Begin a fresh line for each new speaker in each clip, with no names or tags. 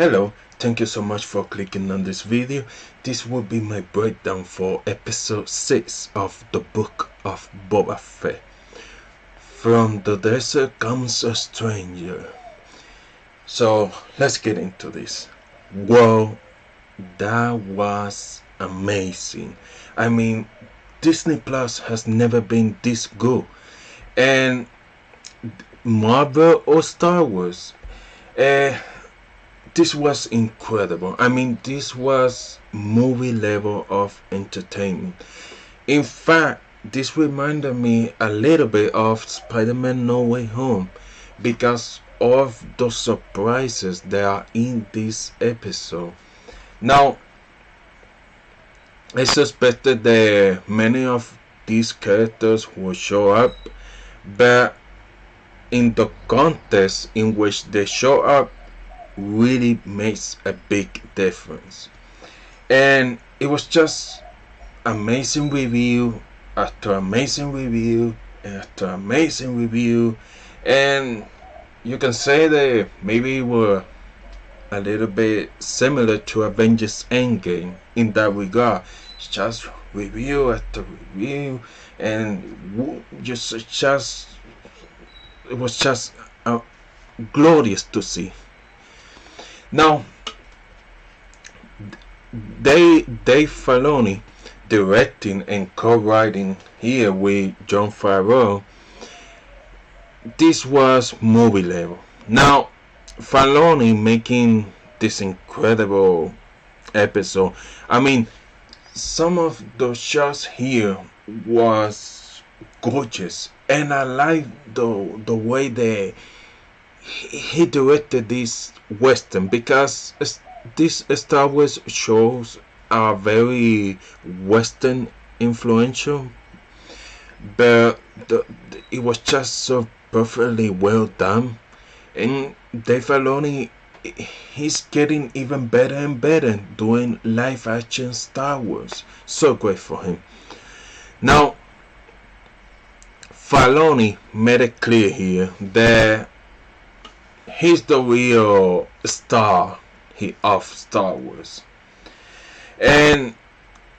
Hello, thank you so much for clicking on this video. This will be my breakdown for episode 6 of the Book of Boba Fett. From the desert comes a stranger. So let's get into this. Whoa, that was amazing. I mean, Disney Plus has never been this good. And Marvel or Star Wars, this was incredible. I mean, this was movie level of entertainment. In fact, this reminded me a little bit of Spider-Man No Way Home because of the surprises that are in this episode. Now, I suspected that many of these characters will show up, but in the context in which they show up really makes a big difference. And it was just amazing review after amazing review after amazing review, and you can say that maybe it were a little bit similar to Avengers Endgame in that regard. It's just review after review, and it was just glorious to see. Now, Dave Filoni directing and co-writing here with Jon Favreau. This was movie level. Now, Filoni making this incredible episode. I mean, some of the shots here was gorgeous, and I like the way that he directed this western, because these Star Wars shows are very western influential, but it was just so perfectly well done. And Dave Filoni, he's getting even better and better doing live action Star Wars. So great for him. Now, Filoni made it clear here that he's the real star of Star Wars, and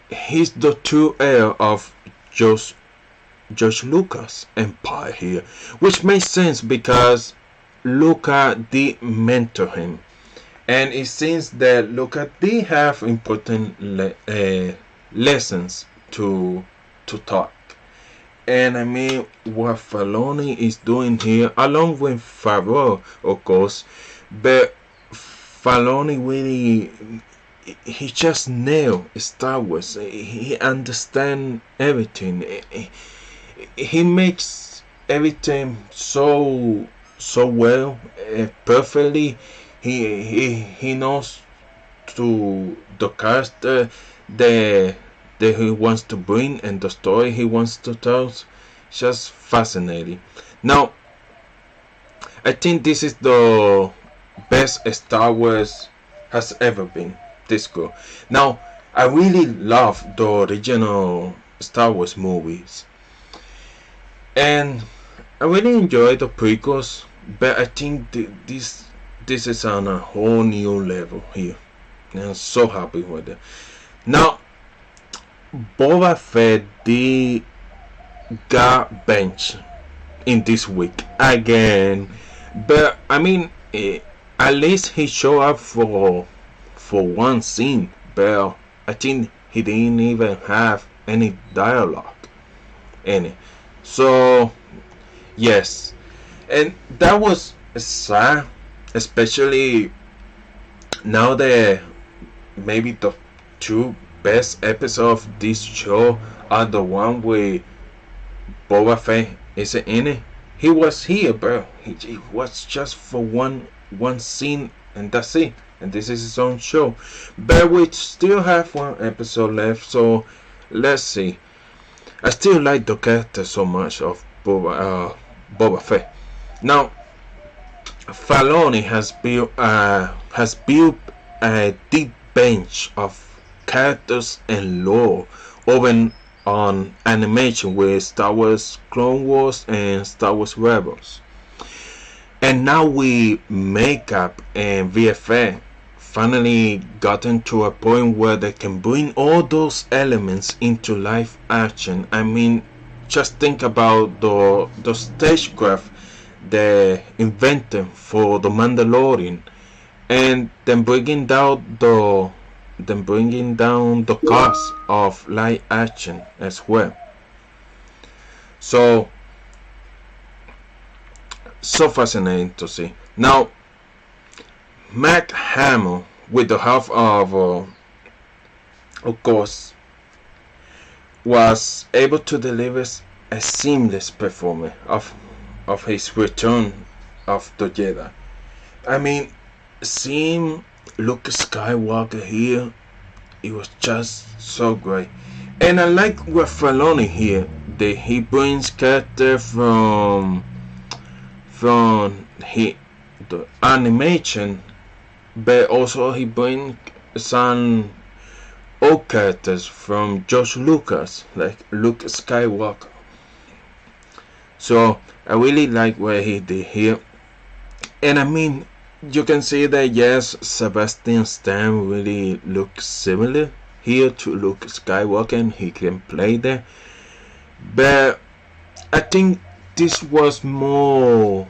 he's the true heir of George Lucas' empire here, which makes sense because Lucas did mentor him, and it seems that Lucas did have important lessons to talk. And I mean, what Filoni is doing here, along with Favreau, of course, but Filoni really, he just nailed Star Wars. He understands everything. He makes everything so well, perfectly. He knows to the character that he wants to bring and the story he wants to tell. It's just fascinating. Now, I think this is the best Star Wars has ever been. This good. Now, I really love the original Star Wars movies, and I really enjoy the prequels, but I think this is on a whole new level here, and I'm so happy with it. Now, Boba Fett got benched in this week again, but I mean, at least he showed up for one scene, but I think he didn't even have any dialogue in it. So yes, and that was sad, especially now that maybe the two best episodes of this show are the one where Boba Fett isn't in it. He was here, but he was just for one scene, and that's it. And this is his own show. But we still have one episode left, so let's see. I still like the character so much of Boba Fett. Now, Filoni has built a deep bench of characters and lore over on animation with Star Wars Clone Wars and Star Wars Rebels. And now we makeup and VFX finally gotten to a point where they can bring all those elements into live action. I mean, just think about the stagecraft they invented for the Mandalorian, and then bringing down the cost of live action as well. So fascinating to see. Now, Mark Hamill, with the help of course, was able to deliver a seamless performance of his return of the Jedi. I mean, seeing Luke Skywalker here, it was just so great. And I like what Filoni here, that he brings character from the animation, but also he brings some old characters from George Lucas, like Luke Skywalker. So I really like what he did here. And I mean, you can see that yes, Sebastian Stan really looks similar here to Luke Skywalker, and he can play there. But I think this was more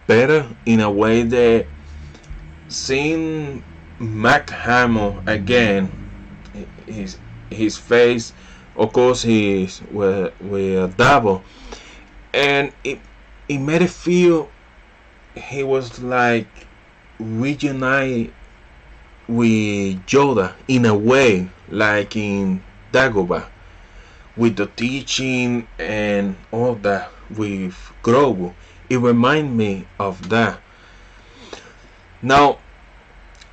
better in a way that seeing Mark Hamill again, his face, of course, he's with a double, and it made it feel he was like reunite with Yoda in a way, like in Dagobah, with the teaching and all that with Grogu. It reminds me of that. Now,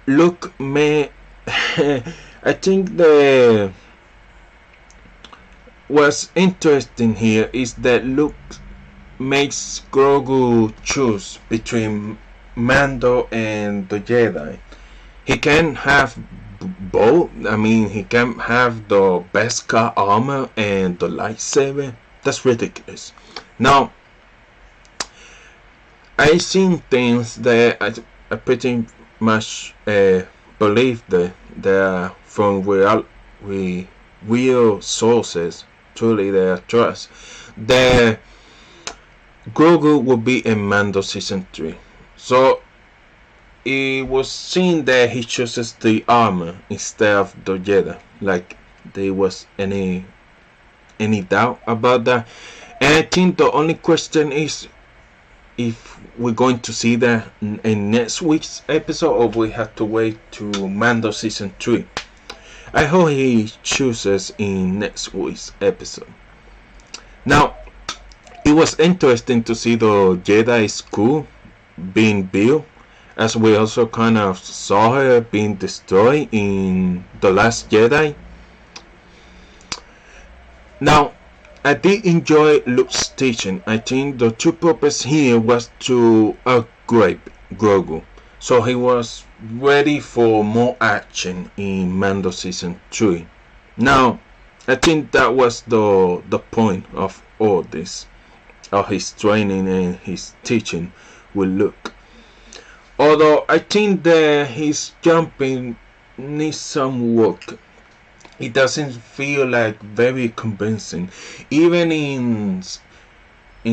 look, me, I think what's interesting here is that Luke makes Grogu choose between Mando and the Jedi. He can have both. I mean, he can have the Beskar armor and the lightsaber. That's ridiculous. Now, I seen things that I pretty much believe that they are from real sources. Truly, they are trust. That Grogu will be in Mando season 3. So it was seen that he chooses the armor instead of the Jedi. Like there was any doubt about that. And I think the only question is if we're going to see that in next week's episode, or we have to wait to Mando season 3. I hope he chooses in next week's episode. Now, it was interesting to see the Jedi school being built, as we also kind of saw her being destroyed in The Last Jedi. Now, I did enjoy Luke's teaching. I think the true purpose here was to upgrade Grogu, so he was ready for more action in Mando season 3. Now, I think that was the point of all this, of his training and his teaching with Luke. Although I think that his jumping needs some work. It doesn't feel like very convincing. Even in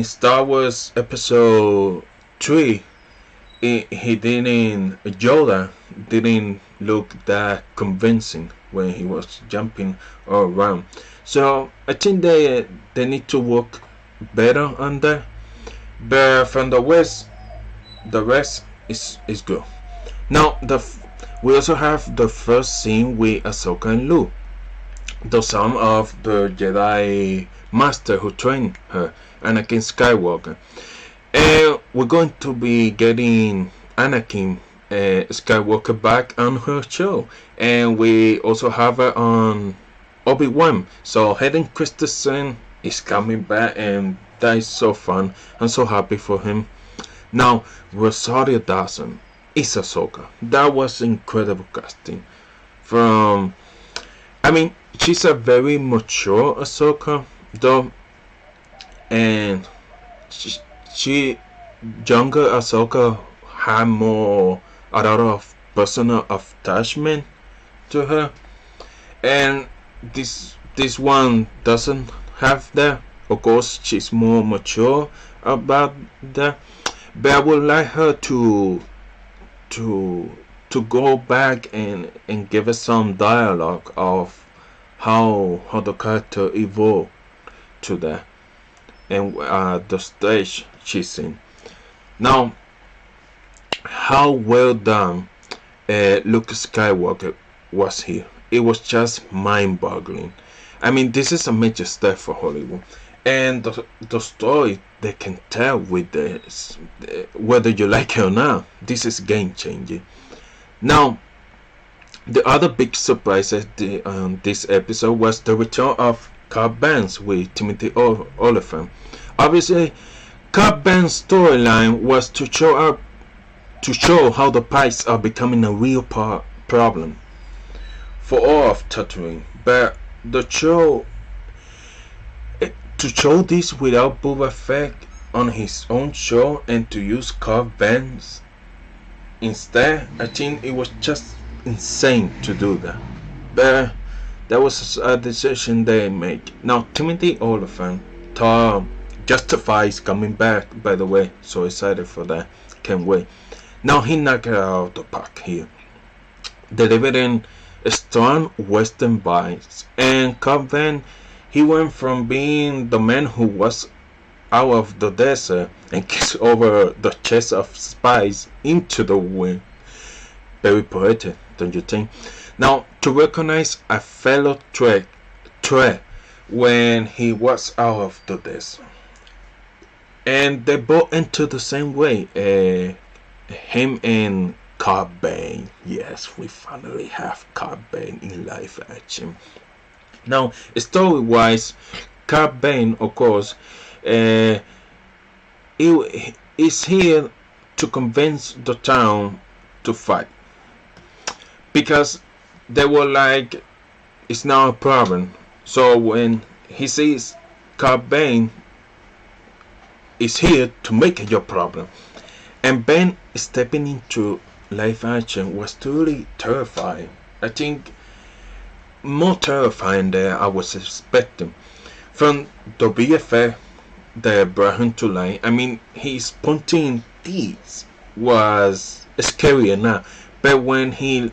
Star Wars Episode 3, Yoda didn't look that convincing when he was jumping all around. So I think they need to work better on that. But from the rest is good. Now we also have the first scene with Ahsoka and Luke, the son of the Jedi Master who trained her, Anakin Skywalker. And we're going to be getting Anakin Skywalker back on her show. And we also have her on Obi-Wan. So Hayden Christensen is coming back, and that is so fun. I'm so happy for him. Now, Rosario Dawson is Ahsoka. That was incredible casting. She's a very mature Ahsoka, though, and she younger Ahsoka had a lot of personal attachment to her, and this one doesn't have that. Of course, she's more mature about that, but I would like her to to go back and give us some dialogue of how the character evolved to that, and the stage she's in now. How well done Luke Skywalker was here. It was just mind-boggling. I mean, this is a major step for Hollywood, and the story they can tell with this, whether you like it or not, this is game-changing. Now, the other big surprise at this episode was the return of Cobb Vance with Timothy Olyphant. Obviously, Cobb Vance's storyline was to show how the Pikes are becoming a real problem for all of Tatooine, but the show to show this without Boba Fett on his own show and to use Cobb Vance instead, I think it was just insane to do that. But that was a decision they made. Now Timothy Olyphant justifies coming back, by the way, so excited for that, can't wait. Now he knocked it out of the park here, delivering strong western vibes. And Cobb Vanth, he went from being the man who was out of the desert and kissed over the chest of spies into the wind. Very poetic, don't you think? Now, to recognize a fellow threat when he was out of the desert. And they both enter the same way. Him and Cobb Bane. Yes, we finally have Cobb Bane in live action. Now, story-wise, Cobb Bane, of course, he is here to convince the town to fight, because they were like, it's not a problem. So when he sees Cobb Bane is here to make it your problem, and Bane stepping into live action was truly terrifying. I think more terrifying than I was expecting. From the VFX that brought him to life, I mean, his pointing teeth was scary enough, but when he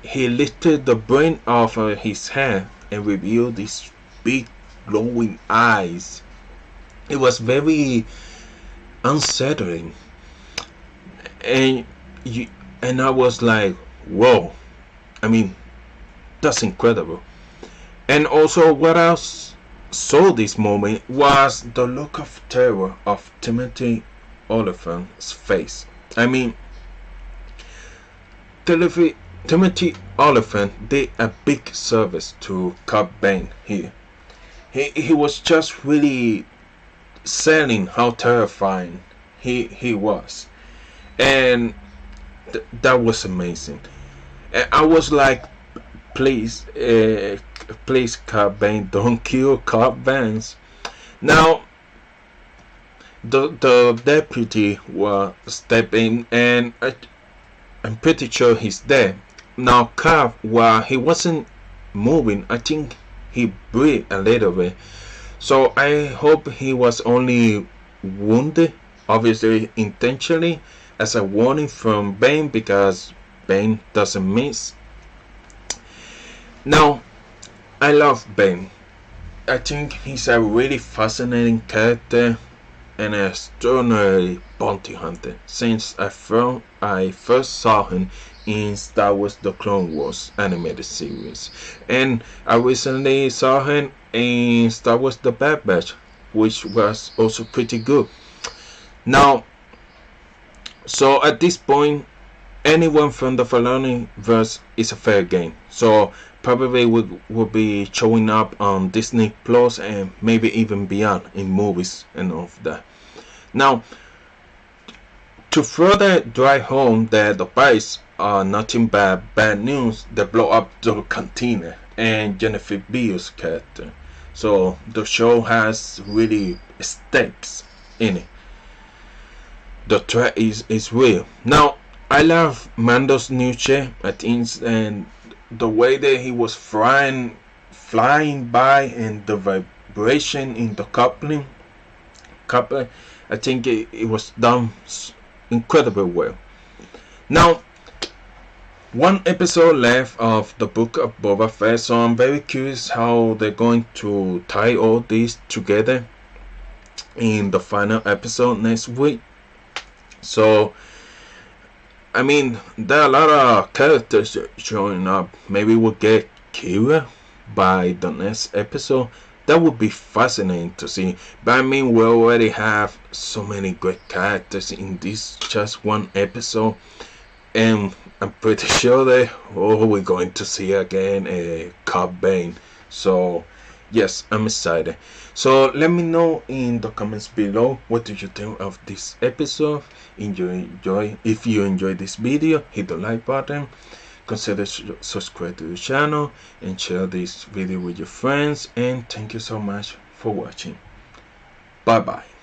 lifted the brain off of his head and revealed these big glowing eyes, it was very unsettling. And I was like, whoa, I mean, that's incredible. And also what else saw this moment was the look of terror of Timothy Olyphant's face. I mean, Timothy Olyphant did a big service to Cobb Bane here. He was just really selling how terrifying he was, and that was amazing. And I was like, please, please, Cobb Bane, don't kill Cobb Vance. Now the deputy was stepping, and I'm pretty sure he's dead. Now Cobb, while he wasn't moving, I think he breathed a little bit. So I hope he was only wounded, obviously intentionally, as a warning from Bane, because Bane doesn't miss. Now, I love Bane. I think he's a really fascinating character and an extraordinary bounty hunter. Since I first saw him in Star Wars The Clone Wars animated series, and I recently saw him in Star Wars The Bad Batch, which was also pretty good. Now, so at this point, anyone from the Filoni verse is a fair game. So probably will be showing up on Disney Plus and maybe even beyond in movies and all of that. Now, to further drive home that the Pikes are nothing but bad news, they blow up the cantina and Jennifer Beals' character. So the show has really stakes in it. The threat is real. Now, I love Mando's new ship. I think, and the way that he was flying by, and the vibration in the coupling. I think it was done incredibly well. Now, one episode left of the Book of Boba Fett, so I'm very curious how they're going to tie all this together in the final episode next week. So, I mean, there are a lot of characters showing up. Maybe we'll get Kira by the next episode. That would be fascinating to see. But I mean, we already have so many great characters in this just one episode. And I'm pretty sure that we're going to see again Cobb Bane. So yes, I'm excited. So let me know in the comments below, what do you think of this episode. If you enjoyed this video, hit the like button, consider subscribe to the channel, and share this video with your friends. And thank you so much for watching. Bye bye.